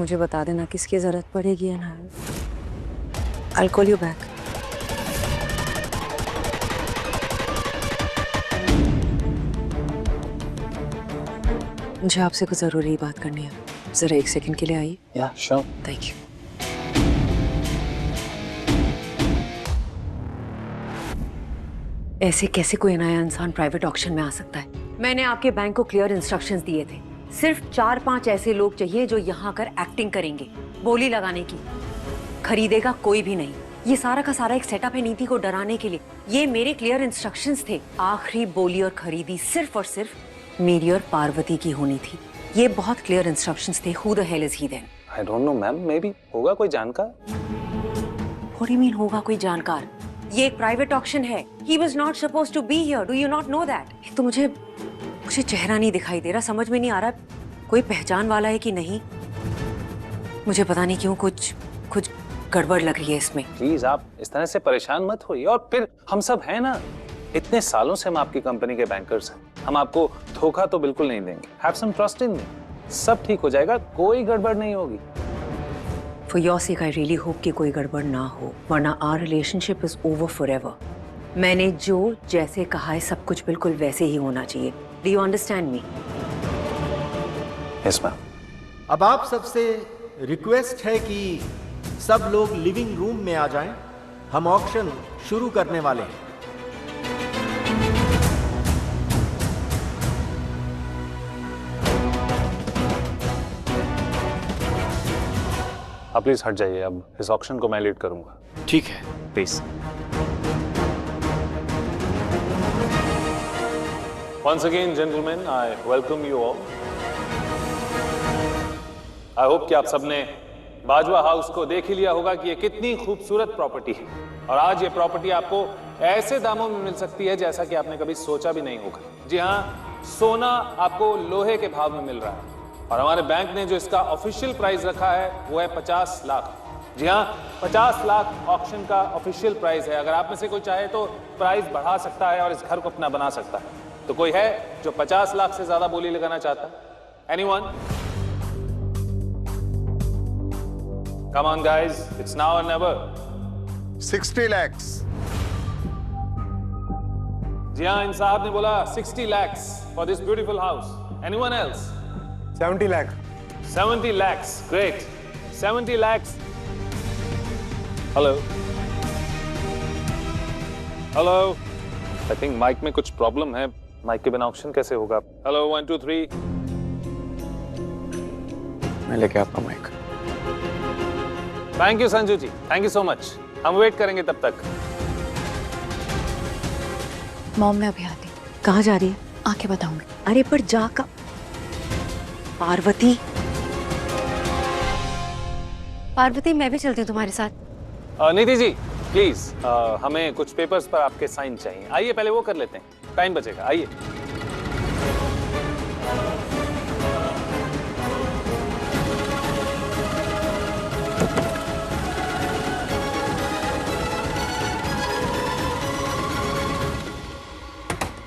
मुझे बता देना किसकी जरूरत पड़ेगी ना। I'll call you back. मुझे आपसे कुछ जरूरी बात करनी है, जरा 1 सेकंड के लिए आइए। Yeah, sure. Thank you. ऐसे कैसे कोई नया इंसान प्राइवेट ऑक्शन में आ सकता है? मैंने आपके बैंक को क्लियर इंस्ट्रक्शंस दिए थे। सिर्फ 4-5 ऐसे लोग चाहिए जो यहाँ कर एक्टिंग करेंगे, बोली लगाने की। खरीदेगा कोई भी नहीं। ये सारा का सारा एक सेटअप है नीति को डराने के लिए। ये मेरे क्लियर इंस्ट्रक्शंस थे। आखिरी बोली और खरीदी सिर्फ और सिर्फ मेरी और पार्वती की होनी थी। ये बहुत क्लियर इंस्ट्रक्शंस थे। Who the hell is he then? I don't know, ma'am. Maybe होगा कोई जानकार। What do you mean होगा कोई जानकार? ये एक प्राइवेट ऑक्शन है। He was not supposed to be here. Do you not know that? तो मुझे चेहरा नहीं दिखाई दे रहा, समझ में नहीं आ रहा कोई पहचान वाला है कि नहीं। मुझे पता नहीं क्यों कुछ गड़बड़ लग रही है इसमें। प्लीज आप इस तरह से परेशान मत होइए। और फिर हम सब हैं ना, इतने सालों से हम आपकी कंपनी के बैंकर्स हैं। हम आपको धोखा तो बिल्कुल नहीं देंगे। Have some trust in me. सब ठीक हो जाएगा, कोई गड़बड़ नहीं होगी। For your sake, I really hope कि कोई गड़बड़ ना हो, वरना our relationship is over forever. मैंने जो जैसे कहा है सब कुछ बिल्कुल वैसे ही होना चाहिए। Do you understand me? Yes, ma'am. अब आप सबसे रिक्वेस्ट है कि सब लोग लिविंग रूम में आ जाएं। हम ऑक्शन शुरू करने वाले हैं। आप प्लीज हट जाइए, अब इस ऑक्शन को मैं लीड करूंगा। ठीक है। Please. Once again, gentlemen, I welcome you all. I hope कि आप सबने बाजवा हाउस को देख ही लिया होगा कि ये कितनी खूबसूरत प्रॉपर्टी है। और आज ये प्रॉपर्टी आपको ऐसे दामों में मिल सकती है जैसा कि आपने कभी सोचा भी नहीं होगा। जी हाँ, सोना आपको लोहे के भाव में मिल रहा है। और हमारे बैंक ने जो इसका ऑफिशियल प्राइस रखा है वो है 50 लाख। जी हाँ, 50 लाख ऑक्शन का ऑफिशियल प्राइस है। अगर आप में से कोई चाहे तो प्राइस बढ़ा सकता है और इस घर को अपना बना सकता है। तो कोई है जो 50 लाख से ज्यादा बोली लगाना चाहता है? Anyone? Come on guys, it's now or never. 60 lakhs. जी हाँ, इन साहब ने बोला 60 lakhs for this beautiful house. Anyone else? 70 lakh. 70 lakhs. Great. 70 lakhs. Hello. Hello. I think mic में कुछ प्रॉब्लम है। माइक के बिना ऑक्शन कैसे होगा? Hello, 1 2 3. मैं लेके आता हूँ mic. Thank you Sanju ji, thank you so much. हम वेट करेंगे तब तक। मॉम मैं अभी आती। कहाँ जा रही है? आके बताऊंगी। अरे पर जा का पार्वती। पार्वती मैं भी चलती हूँ तुम्हारे साथ। निधि जी प्लीज, हमें कुछ पेपर्स पर आपके साइन चाहिए। आइए पहले वो कर लेते हैं, टाइम बचेगा। आइए।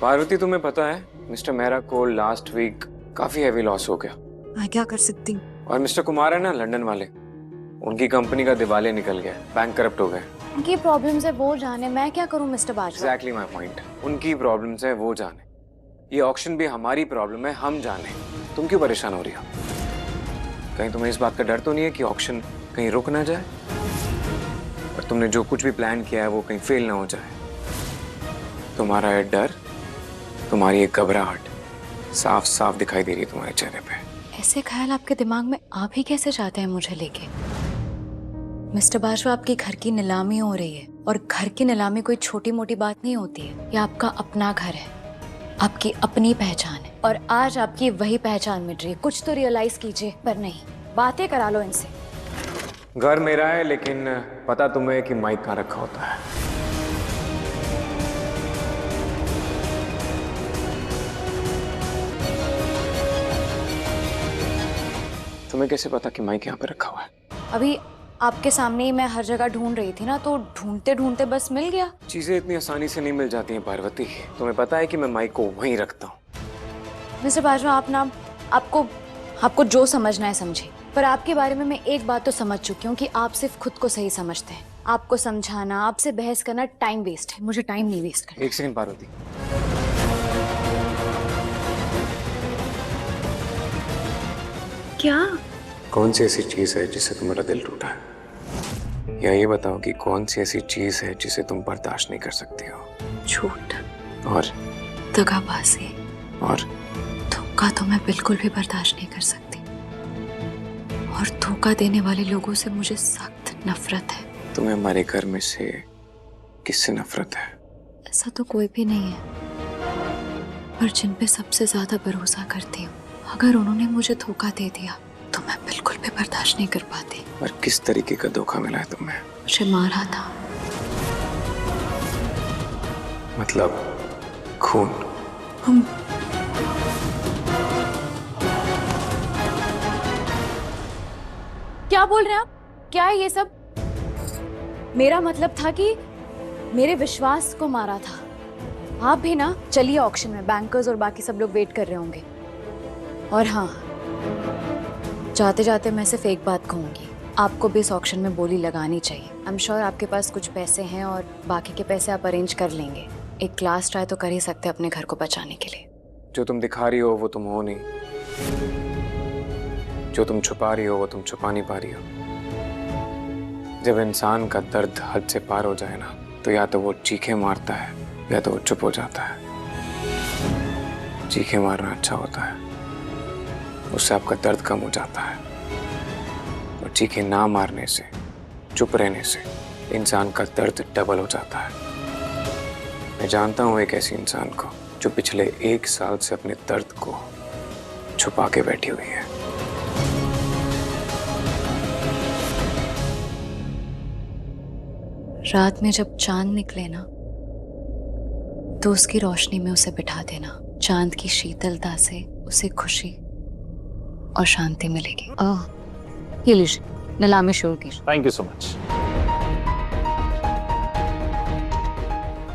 पार्वती, तुम्हें पता है मिस्टर मेहरा को लास्ट वीक काफी हैवी लॉस हो गया। मैं क्या कर सकती हूँ? और मिस्टर कुमार है ना, लंदन वाले, उनकी कंपनी का दिवालिया निकल गया, बैंक करप्ट हो गए। उनकी प्रॉब्लम्स है वो जाने, मैं क्या करूं mister Bajwa. Exactly my point. उनकी प्रॉब्लम्स है वो जाने, ये ऑक्शन भी हमारी प्रॉब्लम है, हम जाने। तुम क्यों परेशान हो रही हो? कहीं तुम्हें इस बात का डर तो नहीं है कि ऑक्शन कहीं रुक ना जाए और तुमने जो कुछ भी प्लान किया है वो कहीं फेल ना हो जाए? तुम्हारा ये डर, तुम्हारी एक घबराहट साफ साफ दिखाई दे रही है तुम्हारे चेहरे पे। ऐसे ख्याल आपके दिमाग में आप ही कैसे जाते हैं मुझे लेके? मिस्टर बाजवा, आपकी घर की नीलामी हो रही है और घर की नीलामी कोई छोटी मोटी बात नहीं होती है। ये आपका अपना घर है, आपकी अपनी पहचान है और आज आपकी वही पहचान मिट रही है। कुछ तो रियलाइज कीजिए। पर नहीं, बातें करा लो इनसे। घर मेरा है, लेकिन पता तुम्हें कि माइक कहाँ रखा होता है। तुम्हें कैसे पता कि माइक यहाँ पे रखा हुआ है? अभी आपके सामने ही मैं हर जगह ढूंढ रही थी ना, तो ढूंढते ढूंढते बस मिल गया। चीजें इतनी आसानी से नहीं मिल जाती हैं पार्वती। तुम्हें पता है कि मैं माइक को वहीं रखता हूँ। मिस्टर बाजवा, आप ना आपको जो समझना है समझे। पर आपके बारे में मैं एक बात तो समझ चुकी हूँ कि आप सिर्फ खुद को सही समझते हैं। आपको समझाना, आपसे बहस करना टाइम वेस्ट है। मुझे टाइम नहीं वेस्ट करना। एक सेकंड पार्वती, क्या? कौन सी ऐसी चीज है जिससे तुम्हारा दिल टूटा है? या ये बताओ कि कौन सी ऐसी चीज है जिसे तुम बर्दाश्त नहीं कर सकती हो? झूठ और दगाबाजी और धोखा तो मैं बिल्कुल भी बर्दाश्त नहीं कर सकती। और धोखा देने वाले लोगों से मुझे सख्त नफरत है। तुम्हें हमारे घर में से किससे नफरत है? ऐसा तो कोई भी नहीं है, पर जिन पे सबसे ज्यादा भरोसा करती हूँ, अगर उन्होंने मुझे धोखा दे दिया तो मैं बिल्कुल भी बर्दाश्त नहीं कर पाती। और किस तरीके का धोखा मिला है तुम्हें? मुझे मारा था। मतलब खून? हम क्या बोल रहे हैं आप? क्या है ये सब? मेरा मतलब था कि मेरे विश्वास को मारा था। आप भी ना चलिए ऑक्शन में, बैंकर्स और बाकी सब लोग वेट कर रहे होंगे। और हाँ, जाते जाते मैं सिर्फ एक बात कहूंगी, आपको भी इस ऑक्शन में बोली लगानी चाहिए। आई एम श्योर आपके पास कुछ पैसे हैं और बाकी के पैसे आप अरेंज कर लेंगे। एक लास्ट ट्राई तो कर ही सकते हैं अपने घर को बचाने के लिए। जो तुम दिखा रही हो वो तुम हो नहीं, जो तुम छुपा रही हो वो तुम छुपा नहीं पा रही हो। जब इंसान का दर्द हद से पार हो जाए ना, तो या तो वो चीखें मारता है या तो वो चुप हो जाता है। चीखें मारना अच्छा होता है, उससे आपका दर्द कम हो जाता है। और चीखें ना मारने से, चुप रहने से इंसान का दर्द डबल हो जाता है। मैं जानता हूँ एक ऐसी इंसान को जो पिछले 1 साल से अपने दर्द को छुपा के बैठी हुई है। रात में जब चांद निकले ना, तो उसकी रोशनी में उसे बिठा देना। चांद की शीतलता से उसे खुशी और शांति मिलेगी। ये लीजिए, नीलामी शुरू कीजिए। Thank you so much.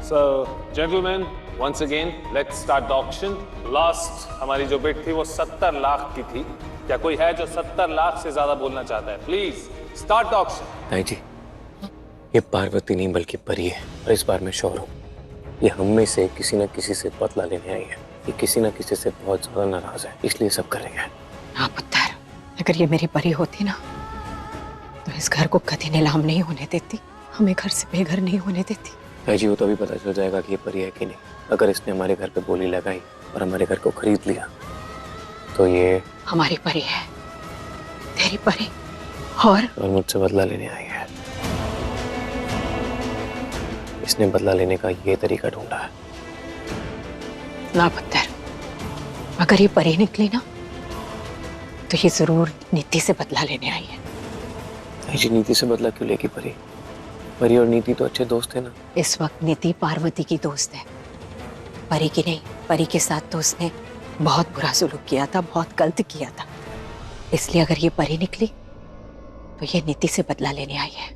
So gentleman, once again let's start the auction. Last हमारी जो बिड थी वो 70 लाख की थी। क्या कोई है जो 70 लाख से ज्यादा बोलना चाहता है? Please start the auction. नहीं जी, ये पार्वती नहीं बल्कि परी है, और इस बार मैं श्योर हूँ ये हम में से किसी न किसी से बदला लेने आई है। ये किसी न किसी से बहुत ज्यादा नाराज है, इसलिए सब कर रही है। हाँ पुत्र, अगर ये मेरी परी होती ना, तो इस घर को कभी नीलाम नहीं होने देती, हमें घर से बेघर नहीं होने देती। भाई जी, वो तो अभी पता चल जाएगा कि ये परी है कि नहीं। अगर इसने हमारे घर पे बोली लगाई और हमारे घर को खरीद लिया तो ये हमारी परी है, तेरी परी, और मुझसे बदला लेने आई है। इसने बदला लेने का ये तरीका ढूंढा है। ना पुत्र, अगर ये परी निकली ना, तो ये जरूर नीति से बदला लेने आई है। भाई जी, नीति से बदला क्यों लेगी परी? परी और नीति तो अच्छे दोस्त हैं ना। इस वक्त नीति पार्वती की दोस्त है, परी की नहीं। परी के साथ तो उसने बहुत बुरा सुलूक किया था, बहुत गलत किया था। इसलिए अगर ये परी निकली तो ये नीति से बदला लेने आई है।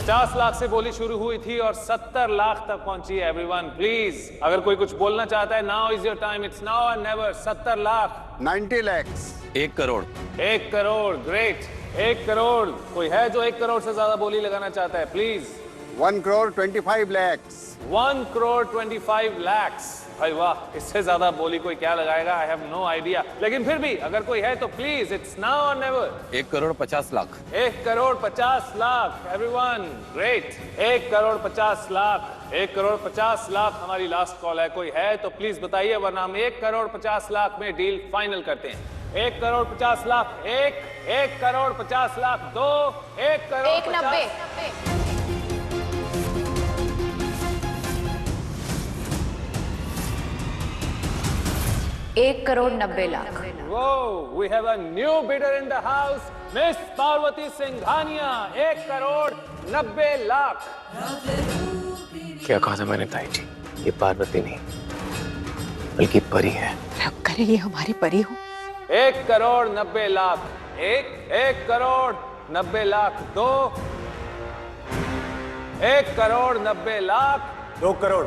$50 लाख से बोली शुरू हुई थी और 70 लाख तक पहुंची है। एवरीवन प्लीज, अगर कोई कुछ बोलना चाहता है, now is your time, it's now और never. 70 lakh. 90 lakhs. 1 crore. 1 crore, great. 1 crore. कोई है जो 1 करोड़ से ज्यादा बोली लगाना चाहता है? Please. 1 crore 25 lakhs. 1 crore 25 lakhs। भाई वाह, इससे ज्यादा बोली कोई क्या लगाएगा? I have no idea. लेकिन फिर भी अगर कोई है तो प्लीज, इट्स नाउ और never. 1 crore 50 lakh. 1 crore 50 lakh. Everyone great. 1 crore 50 lakh. 1 crore 50 lakh हमारी लास्ट कॉल है। कोई है तो प्लीज बताइए, वरना हम 1 करोड़ 50 लाख में डील फाइनल करते हैं। 1 crore 50 lakh. 1 crore 50 lakh. 2 1 crore 50। 1 crore 90 lakh. Whoa, we have a new bidder in the house, Miss Parvati Singhania. 1 crore 90 lakh. क्या कहा था मैंने ताई जी? ये पार्वती नहीं बल्कि परी है। रब करे ये हमारी परी हो। 1,90,00,000 1 करोड़ 90 लाख 2 1,90,00,000 2 करोड़।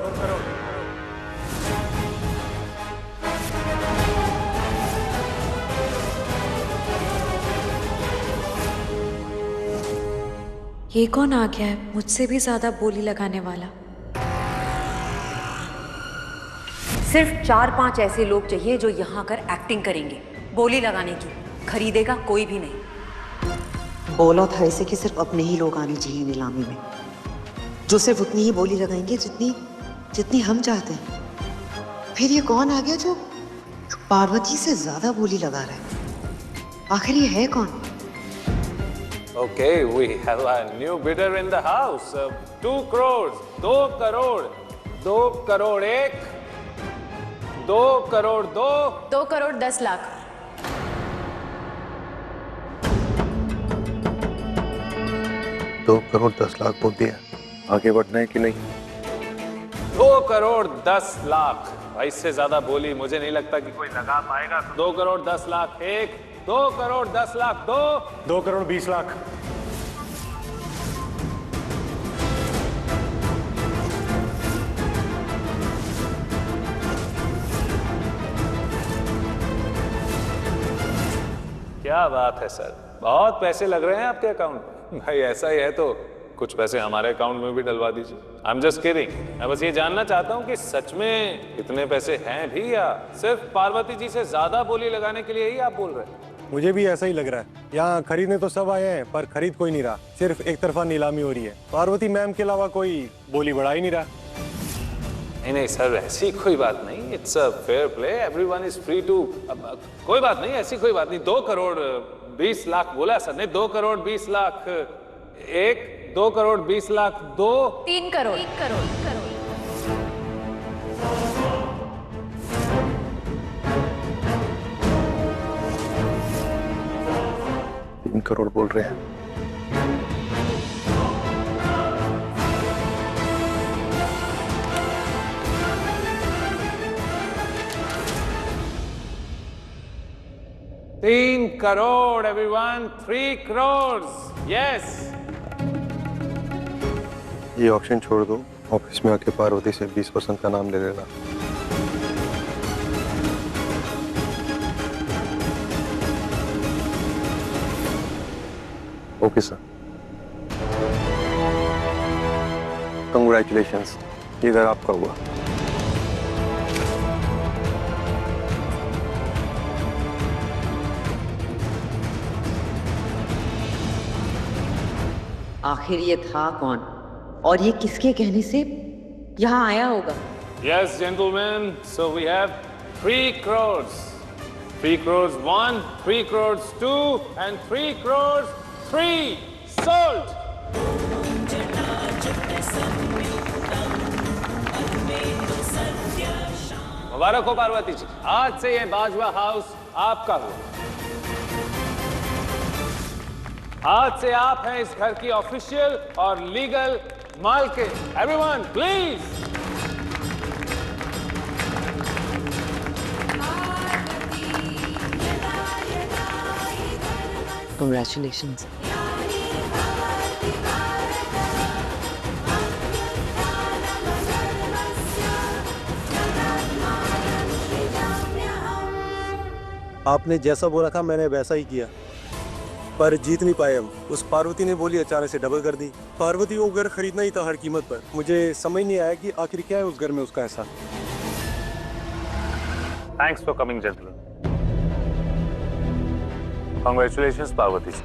ये कौन आ गया है मुझसे भी ज्यादा बोली लगाने वाला? सिर्फ 4-5 ऐसे लोग चाहिए जो यहाँ आकर एक्टिंग करेंगे बोली लगाने की। खरीदेगा कोई भी नहीं। बोला था इसे कि सिर्फ अपने ही लोग आने चाहिए नीलामी में, जो सिर्फ उतनी ही बोली लगाएंगे जितनी हम चाहते हैं। फिर ये कौन आ गया जो पार्वती से ज्यादा बोली लगा रहा है? आखिर ये है कौन? Okay, we have a new bidder in the house. 2 crores 2 crore 2 crore 1 2 crore 2 2 crore 10 lakh. दो करोड़ 10 लाख बोल दिया। आगे बढ़ना है कि नहीं? 2 करोड़ 10 लाख। भाई इससे ज्यादा बोली मुझे नहीं लगता कि कोई लगा पाएगा। 2 करोड़ 10 लाख 1 2 करोड़ 10 लाख 2 2 करोड़ 20 लाख। क्या बात है सर, बहुत पैसे लग रहे हैं आपके अकाउंट में। भाई ऐसा ही है तो कुछ पैसे हमारे अकाउंट में भी डलवा दीजिए। I am just kidding. मैं बस ये जानना चाहता हूँ कि सच में इतने पैसे हैं भी या सिर्फ पार्वती जी से ज्यादा बोली लगाने के लिए ही आप बोल रहे हैं? मुझे भी ऐसा ही लग रहा है। यहाँ खरीदने तो सब आए हैं पर खरीद कोई नहीं रहा, सिर्फ एक तरफा नीलामी हो रही है। पार्वती मैम के अलावा कोई बोली बढ़ा ही नहीं रहा। नहीं सर, ऐसी कोई बात नहीं। It's a fair play, everyone is free to. कोई बात नहीं, ऐसी कोई बात नहीं। 2 करोड़ 20 लाख बोला सर ने। 2 करोड़ 20 लाख 1 2 करोड़ 20 लाख 2 3 करोड़ 3 करोड़ बोल रहे हैं। $3 करोड़ एवरीवन। 3 crores yes. ये ऑप्शन छोड़ दो, ऑफिस में आके पार्वती से 20% का नाम ले लेना। Okay sir. कंग्रेचुलेशंस, इधर आपका हुआ। आखिर ये था कौन और ये किसके कहने से यहाँ आया होगा? Yes, gentlemen. So we have 3 crores. 3 crores 1, 3 crores 2, and 3 crores 3 sold. मुबारक हो पार्वती जी, आज से ये बाजवा हाउस आपका हुआ। आज से आप हैं इस घर की ऑफिशियल और लीगल मालकिन। Everyone please. Congratulations. आपने जैसा बोला था मैंने वैसा ही किया, पर जीत नहीं पाए हम। उस पार्वती ने बोली अचानक से डबल कर दी। पार्वती को घर खरीदना ही था हर कीमत पर। मुझे समझ नहीं आया कि आखिर क्या है उस घर में उसका ऐसा। Thanks for coming gentleman. Congratulations Parvati ji,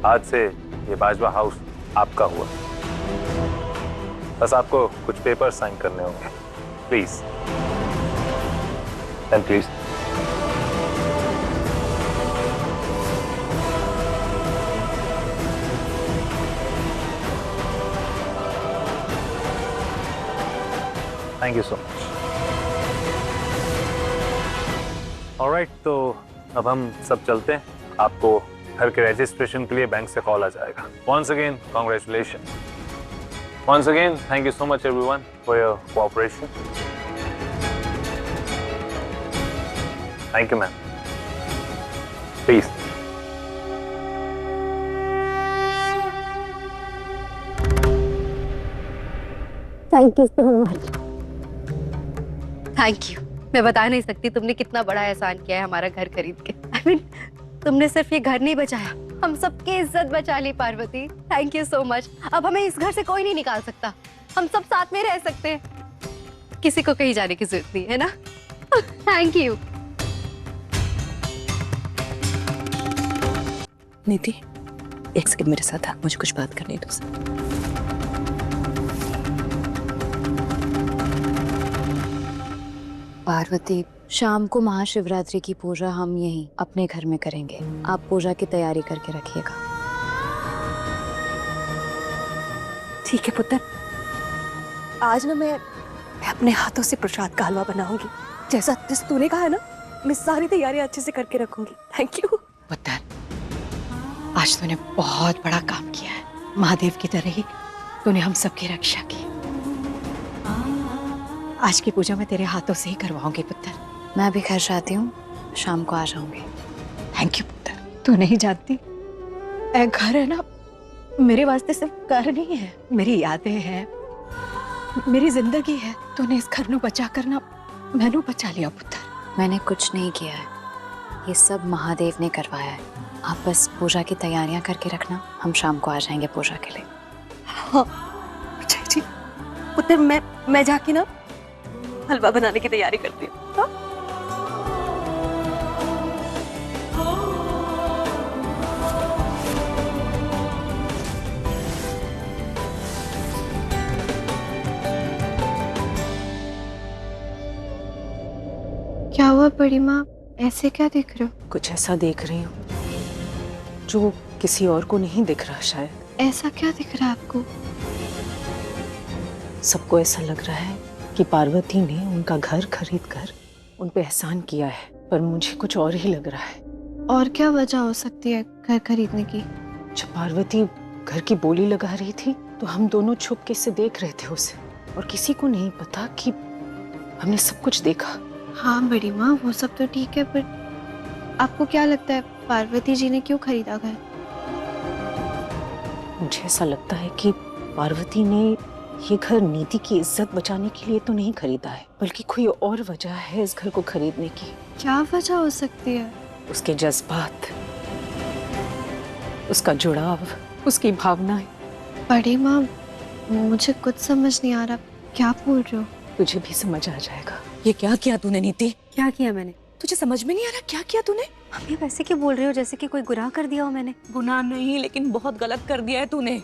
आज से ये बाजवा हाउस आपका हुआ। बस आपको कुछ पेपर साइन करने होंगे, please. And please. Thank you so much. Alright, तो अब हम सब चलते हैं। आपको घर के रजिस्ट्रेशन के लिए बैंक से कॉल आ जाएगा। Once again congratulation. Once again, thank you so much everyone for your cooperation. Thank you, ma'am. Please. Thank you so much. Thank you. मैं बता नहीं सकती तुमने कितना बड़ा एहसान किया है हमारा घर खरीद के। I mean, तुमने सिर्फ ये घर नहीं बचाया, हम सबकी इज्जत बचा ली Parvati. Thank you so much. अब हमें इस घर से कोई नहीं निकाल सकता, हम सब साथ में रह सकते हैं, किसी को कहीं जाने की जरूरत नहीं है ना। Thank you. नीति, एक सेकंड मेरे साथ आ, मुझे कुछ बात करनी है तुझसे। पार्वती, शाम को महाशिवरात्रि की पूजा हम यहीं अपने घर में करेंगे। आप पूजा की तैयारी करके रखिएगा। ठीक है पुत्र, आज ना मैं अपने हाथों से प्रसाद का हलवा बनाऊंगी, जैसा तूने कहा है ना। मैं सारी तैयारियां अच्छे से करके रखूंगी। थैंक यू पुत्र, आज तूने बहुत बड़ा काम किया है। महादेव की तरह ही तूने हम सबकी रक्षा की। आज की पूजा मैं तेरे हाथों से ही करवाऊंगी पुत्र। मैं भी घर जाती हूँ, शाम को आ जाऊंगी। थैंक यू पुत्र। तू नहीं जानती, ए घर है ना, मेरे वास्ते सिर्फ घर नहीं है, मेरी यादें हैं, मेरी जिंदगी है। तूने इस घर को बचा कर ना मैनू बचा लिया पुत्र। मैंने कुछ नहीं किया है, ये सब महादेव ने करवाया है। आप बस पूजा की तैयारियां करके रखना, हम शाम को आ जाएंगे पूजा के लिए। हाँ जी पुत्र, मैं जाके ना हलवा बनाने की तैयारी करती हूँ। हाँ? क्या हुआ बड़ी माँ, ऐसे क्या देख रहे हो? कुछ ऐसा देख रही हूँ जो किसी और को नहीं दिख रहा शायद। ऐसा क्या दिख रहा है आपको? सबको ऐसा लग रहा है कि पार्वती ने उनका घर खरीद कर उन पे एहसान किया है, पर मुझे कुछ और ही लग रहा है। और क्या वजह हो सकती है घर खरीदने की? जब पार्वती घर की बोली लगा रही थी तो हम दोनों छुपके से देख रहे थे उसे, और किसी को नहीं पता कि हमने सब कुछ देखा। हाँ बड़ी माँ, वो सब तो ठीक है, पर आपको क्या लगता है पार्वती जी ने क्यों खरीदा घर? मुझे ऐसा लगता है कि पार्वती ने ये घर नीति की इज्जत बचाने के लिए तो नहीं खरीदा है, बल्कि कोई और वजह है इस घर को खरीदने की। क्या वजह हो सकती है? उसके जज्बात, उसका जुड़ाव, उसकी भावनाएं। बड़ी माँ, मुझे कुछ समझ नहीं आ रहा, क्या बोल रहे हो? तुझे भी समझ आ जाएगा। ये क्या किया तूने नीति? क्या किया मैंने? तुझे समझ में नहीं आ रहा क्या किया तूने? अम्मी वैसे क्यों बोल रही हो जैसे कि कोई गुनाह कर दिया हो मैंने? गुनाह नहीं, लेकिन बहुत गलत कर दिया है तूने।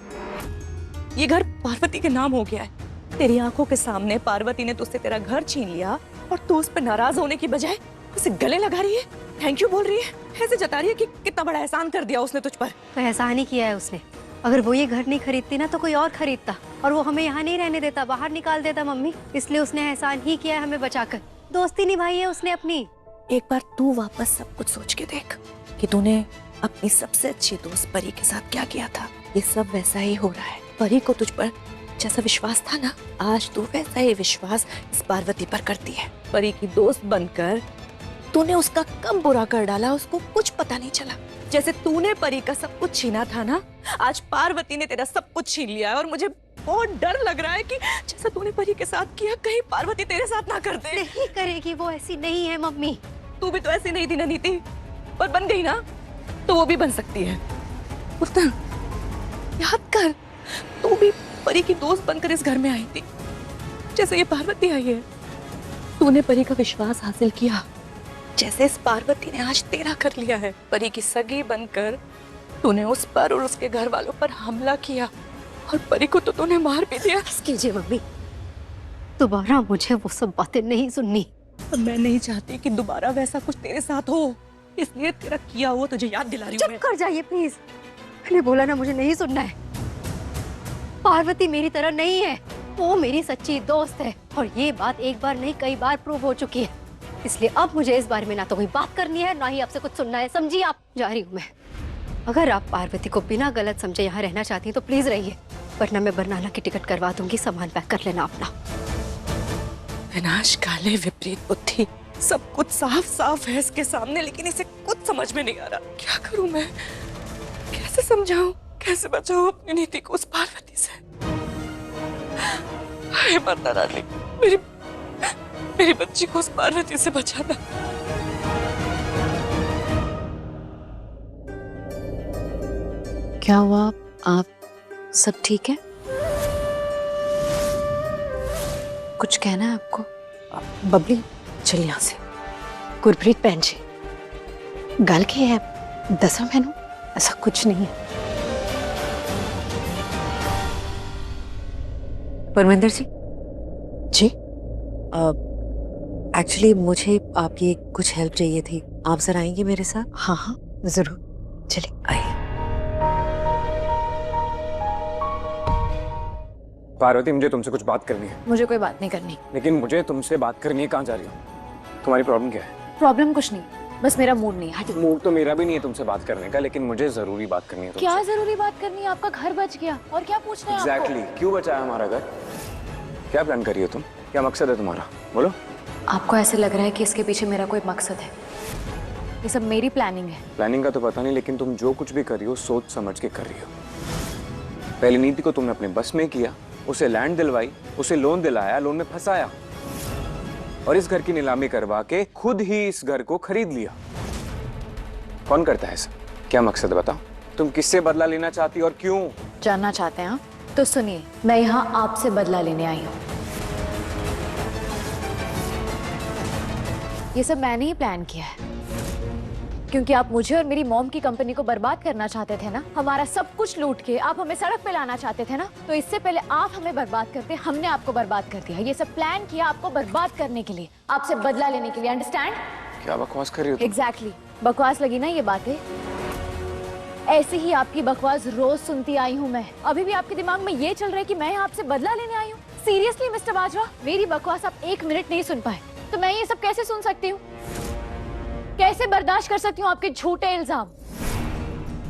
ये घर पार्वती के नाम हो गया है। तेरी आंखों के सामने पार्वती ने तुझसे तेरा घर छीन लिया और तू उस पर नाराज होने की बजाय उसे गले लगा रही है, थैंक यू बोल रही है, ऐसे जता रही है कि कितना बड़ा एहसान कर दिया उसने तुझ पर। तो एहसान ही किया है उसने। अगर वो ये घर नहीं खरीदती ना तो कोई और खरीदता, और वो हमें यहाँ नहीं रहने देता, बाहर निकाल देता मम्मी। इसलिए उसने एहसान ही किया है हमें बचाकर, दोस्ती निभाई है उसने अपनी। एक बार तू वापस सब कुछ सोच के देख कि तूने अपनी सबसे अच्छी दोस्त परी के साथ क्या किया था। ये सब वैसा ही हो रहा है। परी को तुझ पर जैसा विश्वास था ना, आज तू वैसा ही विश्वास इस पार्वती पर करती है। परी की दोस्त बनकर तूने उसका कम बुरा कर डाला, उसको कुछ पता नहीं चला। जैसे तूने परी का सब कुछ छीना था ना, आज पार्वती ने तेरा सब कुछ छीन लिया है। और मुझे बहुत डर लग रहा है कि जैसा तूने परी के साथ किया, कहीं पार्वती तेरे साथ ना कर दे। नहीं करेगी, वो ऐसी नहीं है मम्मी। तू भी तो ऐसी नहीं थी ना नीति, पर बन गई ना, तो वो भी बन सकती है। पुत्र याद कर, तू भी परी की दोस्त बनकर इस घर में आई थी, जैसे ये पार्वती आई है। तूने परी का विश्वास हासिल किया, जैसे इस पार्वती ने आज तेरा कर लिया है। परी की सगी बनकर तूने उस पर और उसके घर वालों पर हमला किया, और परी को तो तूने मार भी दिया। कीजिए मम्मी, दोबारा मुझे वो सब बातें नहीं सुननी। मैं नहीं चाहती कि दोबारा वैसा कुछ तेरे साथ हो, इसलिए तेरा किया हुआ तुझे याद दिला रही हूँ। चुप कर जाइए प्लीज, मैंने बोला ना मुझे नहीं सुनना है। पार्वती मेरी तरह नहीं है, वो मेरी सच्ची दोस्त है, और ये बात एक बार नहीं कई बार प्रूव हो चुकी है। इसलिए अब मुझे इस बारे में ना तो कोई बात करनी है, ना ही आपसे कुछ सुनना है, समझिए आप। जा रही हूँ मैं। अगर आप पार्वती को बिना गलत समझे यहाँ रहना चाहती हैं तो प्लीज रहिए, वरना मैं बरनाला की टिकट करवा दूंगी, सामान पैक कर लेना अपना। विनाश काले विपरीत बुद्धि, सब कुछ साफ साफ है इसके सामने, लेकिन इसे कुछ समझ में नहीं आ रहा। क्या करूं मैं? कैसे समझाऊं, कैसे बचाऊं अपनी नीति को उस पार्वती से? हे माता रानी, मेरी बच्ची को उस पार्वती से बचाना। क्या हुआ? आप सब ठीक है? कुछ कहना है आपको? बबली चल यहाँ से। गुरप्रीत बहन जी, गल के है दसा मैनू, ऐसा कुछ नहीं है। परमिंदर जी जी एक्चुअली मुझे आपकी कुछ हेल्प चाहिए थी, आप जरा आएंगे मेरे साथ? हाँ हाँ जरूर, चलिए आइए। पार्वती, मुझे तुमसे कुछ बात करनी है। मुझे कोई बात नहीं करनी। लेकिन मुझे तुमसे बात करनी है। कहाँ जा रही हो? तुम्हारी प्रॉब्लम क्या है? प्रॉब्लम कुछ नहीं, बस मेरा मूड नहीं है। हटिए। मूड तो मेरा भी नहीं है तुमसे बात करने का, लेकिन मुझे जरूरी बात करनी है तुमसे। क्या जरूरी बात करनी है? आपका घर बच गया और क्या पूछना है आपको? एग्जैक्टली, क्यों बचाया हमारा घर? क्या प्लान कर रही हो तुम? क्या मकसद है तुम्हारा? बोलो। आपको ऐसे लग रहा है कि इसके पीछे मेरा कोई मकसद है? ये सब मेरी प्लानिंग है। प्लानिंग का तो पता नहीं, लेकिन तुम जो कुछ भी कर रही हो सोच समझ के कर रही हो। पहली नीति को तुमने अपने बस में किया, उसे लैंड दिलवाई, उसे लोन दिलाया, लोन में फंसाया और इस घर की नीलामी करवा के खुद ही इस घर को खरीद लिया। कौन करता है ऐसा? क्या मकसद बताओ? तुम किससे बदला लेना चाहती हो और क्यों? जानना चाहते हैं आप? तो सुनिए, मैं यहाँ आपसे बदला लेने आई हूँ। ये सब मैंने ही प्लान किया है, क्योंकि आप मुझे और मेरी मॉम की कंपनी को बर्बाद करना चाहते थे ना। हमारा सब कुछ लूट के आप हमें सड़क पे लाना चाहते थे ना। तो इससे पहले आप हमें बर्बाद करते, हमने आपको बर्बाद कर दिया। ये सब प्लान किया आपको बर्बाद करने के लिए, आपसे बदला लेने के लिए। अंडरस्टैंड? क्या बकवास कर रही हो तुम? एग्जैक्टली, बकवास लगी ना ये बातें? ऐसे ही आपकी बकवास रोज सुनती आई हूँ मैं। अभी भी आपके दिमाग में ये चल रहा है कि मैं आपसे बदला लेने आई हूँ? सीरियसली मिस्टर बाजवा, मेरी बकवास आप 1 मिनट नहीं सुन पाए तो मैं ये सब कैसे सुन सकती हूँ? कैसे बर्दाश्त कर सकती हूँ आपके झूठे इल्जाम,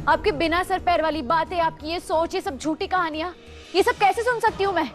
आपके बिना सर पैर वाली बातें, आपकी ये सोच, ये सब झूठी कहानियां? ये सब कैसे सुन सकती हूँ मैं?